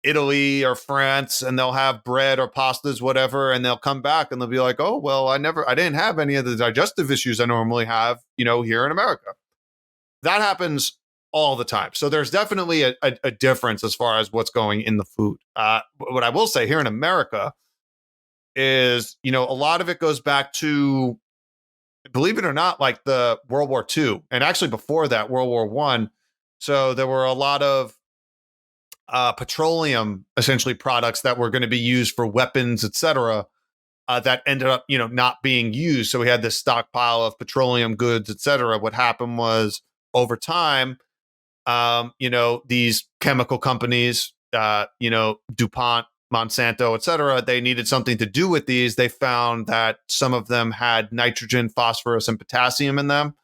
Italy or France and they'll have bread or pastas, whatever, and they'll come back and they'll be like, oh, well, I didn't have any of the digestive issues I normally have, here in America. That happens all the time. So there's definitely a difference as far as what's going in the food. What I will say here in America is, a lot of it goes back to, believe it or not, like the World War II, and actually before that, World War I. So there were a lot of petroleum, essentially products that were going to be used for weapons, etc. That ended up, not being used. So we had this stockpile of petroleum goods, etc. What happened was over time, these chemical companies, DuPont, Monsanto, etc., they needed something to do with these. They found that some of them had nitrogen, phosphorus, and potassium in them.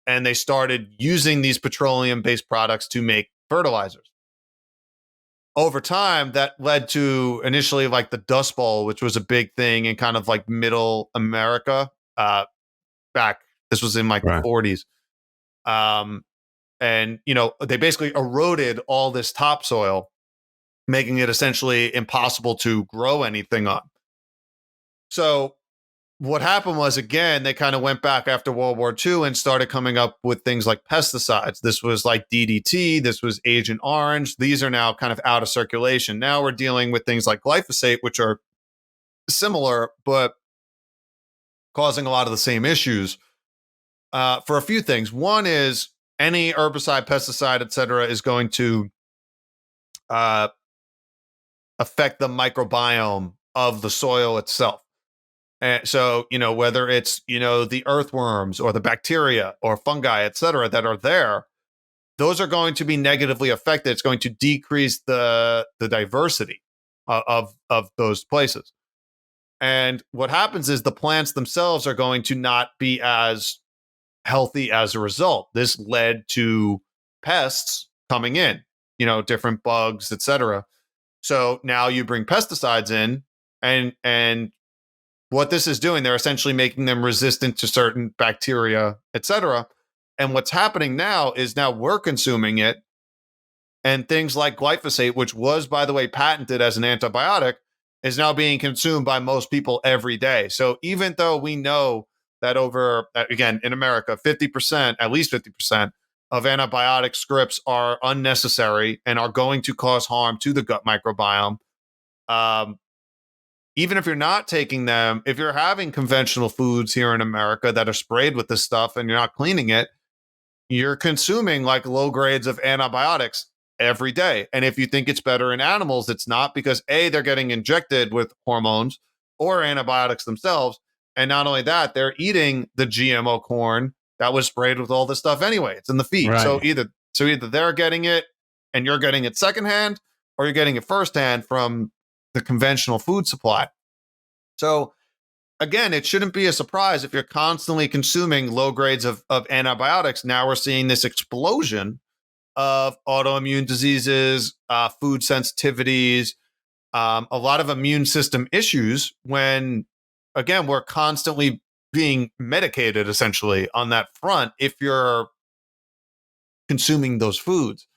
And they started using these petroleum-based products to make fertilizers. Over time, that led to initially like the Dust Bowl, which was a big thing in kind of like middle America. This was in like the 40s. And, they basically eroded all this topsoil, making it essentially impossible to grow anything on. So what happened was, again, they kind of went back after World War II and started coming up with things like pesticides. This was like DDT. This was Agent Orange. These are now kind of out of circulation. Now we're dealing with things like glyphosate, which are similar, but causing a lot of the same issues for a few things. One is any herbicide, pesticide, et cetera, is going to affect the microbiome of the soil itself. And so, whether it's, the earthworms or the bacteria or fungi, et cetera, that are there, those are going to be negatively affected. It's going to decrease the diversity of those places. And what happens is the plants themselves are going to not be as healthy as a result. This led to pests coming in, different bugs, et cetera. So now you bring pesticides in and what this is doing, they're essentially making them resistant to certain bacteria, et cetera. And what's happening now is now we're consuming it. And things like glyphosate, which was, by the way, patented as an antibiotic, is now being consumed by most people every day. So even though we know that again, in America, 50%, at least 50% of antibiotic scripts are unnecessary and are going to cause harm to the gut microbiome. Even if you're not taking them, if you're having conventional foods here in America that are sprayed with this stuff and you're not cleaning it, you're consuming like low grades of antibiotics every day. And if you think it's better in animals, it's not, because A, they're getting injected with hormones or antibiotics themselves. And not only that, they're eating the GMO corn that was sprayed with all this stuff anyway. It's in the feed. Right. So either they're getting it and you're getting it secondhand, or you're getting it firsthand from the conventional food supply. So again, it shouldn't be a surprise if you're constantly consuming low grades of antibiotics. Now we're seeing this explosion of autoimmune diseases, food sensitivities, a lot of immune system issues when, again, we're constantly being medicated essentially on that front if you're consuming those foods.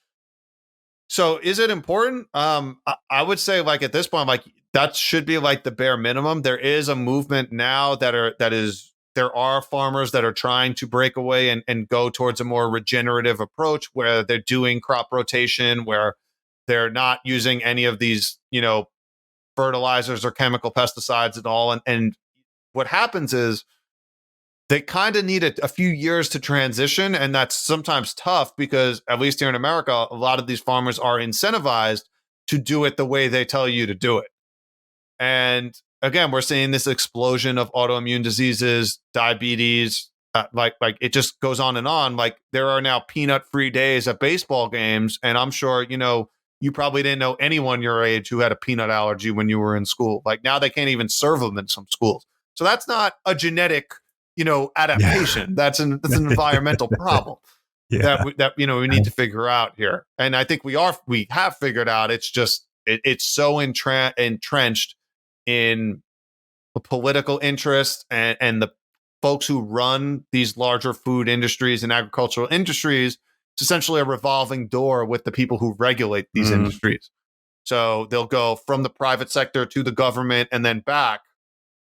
So is it important? I would say, like, at this point, like, that should be like the bare minimum. There is a movement now there are farmers that are trying to break away and go towards a more regenerative approach where they're doing crop rotation, where they're not using any of these, fertilizers or chemical pesticides at all. And what happens is they kind of need a few years to transition. And that's sometimes tough because, at least here in America, a lot of these farmers are incentivized to do it the way they tell you to do it. And again, we're seeing this explosion of autoimmune diseases, diabetes, like it just goes on and on. Like there are now peanut-free days at baseball games, and I'm sure you probably didn't know anyone your age who had a peanut allergy when you were in school. Like now they can't even serve them in some schools. So that's not a genetic, adaptation. That's an environmental problem that we need to figure out here. And I think we have figured out. It's just it's so entrenched in the political interest and the folks who run these larger food industries and agricultural industries. It's essentially a revolving door with the people who regulate these industries. So they'll go from the private sector to the government and then back.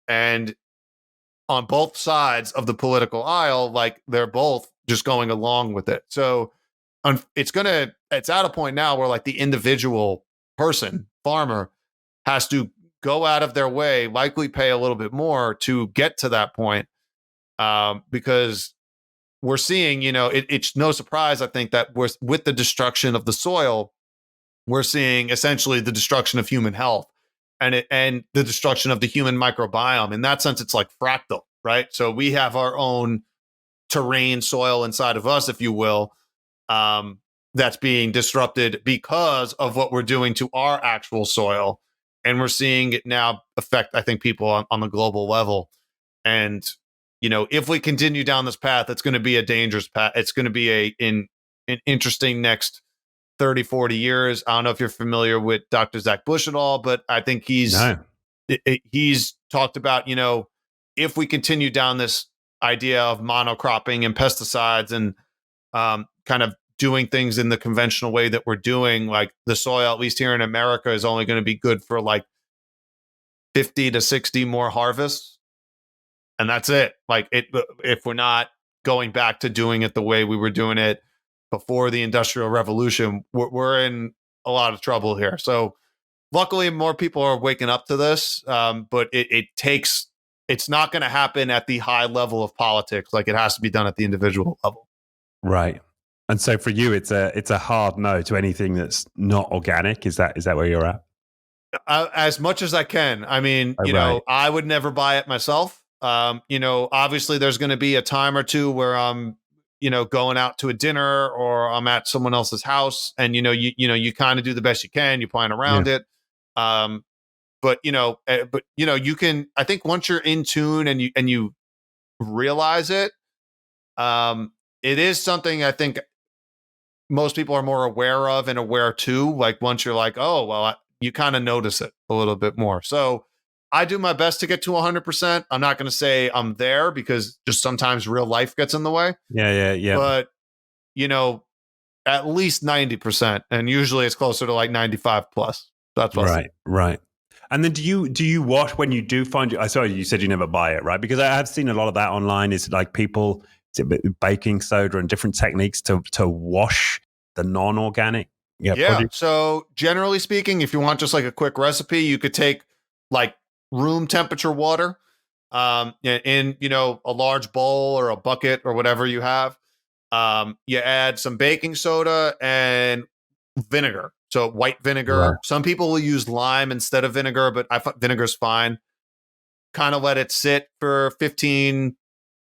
And on both sides of the political aisle, like they're both just going along with it. So it's at a point now where like the individual person, farmer, has to go out of their way, likely pay a little bit more to get to that point, because we're seeing, it's no surprise, I think, that with the destruction of the soil, we're seeing essentially the destruction of human health and the destruction of the human microbiome. In that sense, it's like fractal, right? So we have our own terrain soil inside of us, if you will, that's being disrupted because of what we're doing to our actual soil. And we're seeing it now affect, I think, people on the global level. And if we continue down this path, it's going to be a dangerous path. It's going to be an interesting next 30, 40 years. I don't know if you're familiar with Dr. Zach Bush at all, but I think he's talked about, if we continue down this idea of monocropping and pesticides and kind of doing things in the conventional way that we're doing, like the soil, at least here in America, is only going to be good for like 50 to 60 more harvests. And that's it. Like if we're not going back to doing it the way we were doing it before the Industrial Revolution, we're in a lot of trouble here. So luckily, more people are waking up to this, but it's not going to happen at the high level of politics. Like it has to be done at the individual level. Right. And so for you, it's a hard no to anything that's not organic. Is that where you're at? As much as I can. I mean, I would never buy it myself. Obviously there's going to be a time or two where I'm, going out to a dinner or I'm at someone else's house and, you kind of do the best you can, you plan around it. But you can, I think once you're in tune and you realize it, it is something I think most people are more aware of and aware too. Like once you're like, oh, well, you kind of notice it a little bit more. So I do my best to get to 100%. I'm not going to say I'm there because just sometimes real life gets in the way. Yeah. But, at least 90%. And usually it's closer to like 95 plus. That's what Right. And then do you wash when you do find I saw you said you never buy it, right? Because I have seen a lot of that online. Is like people baking soda and different techniques to wash the non-organic. Produce? So generally speaking, if you want just like a quick recipe, you could take like room temperature water in a large bowl or a bucket or whatever you have. You add some baking soda and vinegar. So white vinegar. Right. Some people will use lime instead of vinegar, but I thought vinegar's fine. Kind of let it sit for 15,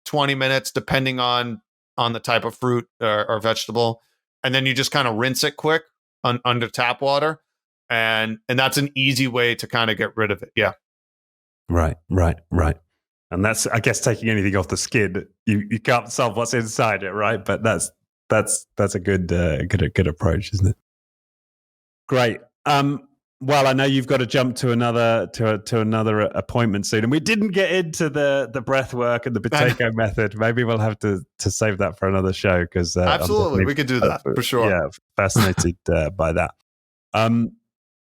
20 minutes, depending on the type of fruit or vegetable. And then you just kind of rinse it quick under tap water. And that's an easy way to kind of get rid of it. Yeah. Right. And that's, I guess, taking anything off the skin. You can't solve what's inside it, right? But that's a good approach, isn't it? Great. Well, I know you've got to jump to another appointment soon, and we didn't get into the breath work and the potato method. Maybe we'll have to save that for another show because absolutely we could do that for sure. Yeah, fascinated by that.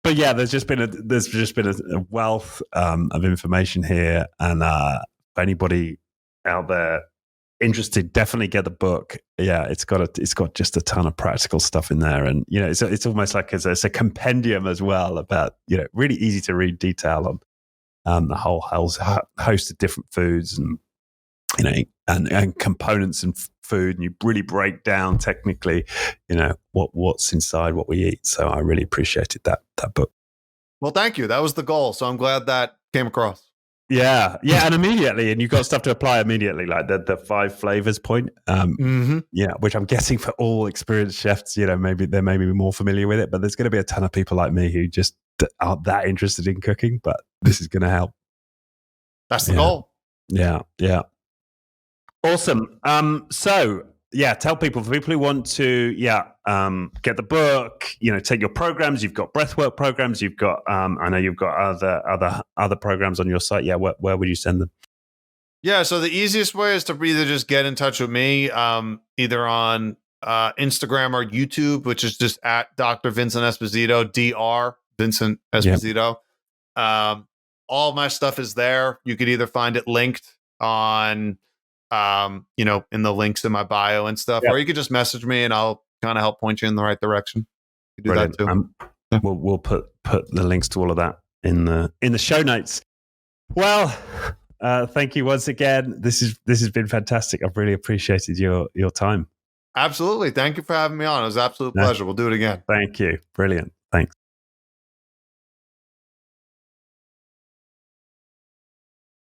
But yeah, there's just been a wealth of information here, and for anybody out there interested, definitely get the book. Yeah, it's got just a ton of practical stuff in there, and it's almost like it's a compendium as well about really easy to read detail on the whole host of different foods and and components and food, and you really break down technically what's inside what we eat. So I really appreciated that book. Well, thank you. That was the goal. So I'm glad that came across. Yeah, and immediately, and you've got stuff to apply immediately, like the 5 flavors point. Yeah, which I'm guessing for all experienced chefs, maybe they may be more familiar with it, but there's going to be a ton of people like me who just aren't that interested in cooking. But this is going to help. That's the goal. Yeah. Awesome. So yeah, tell people, for people who want to, get the book, take your programs. You've got breathwork programs. You've got, I know you've got other programs on your site. Yeah, where would you send them? Yeah, so the easiest way is to either just get in touch with me, either on Instagram or YouTube, which is just at Dr. Vincent Esposito, Dr. Vincent Esposito. Yep. All my stuff is there. You could either find it linked on in the links in my bio and stuff, or you could just message me and I'll kind of help point you in the right direction. You do Brilliant. that too. We'll put the links to all of that in the show notes. Well, thank you once again. This has been fantastic. I've really appreciated your time. Absolutely. Thank you for having me on. It was an absolute pleasure. We'll do it again. Thank you. Brilliant.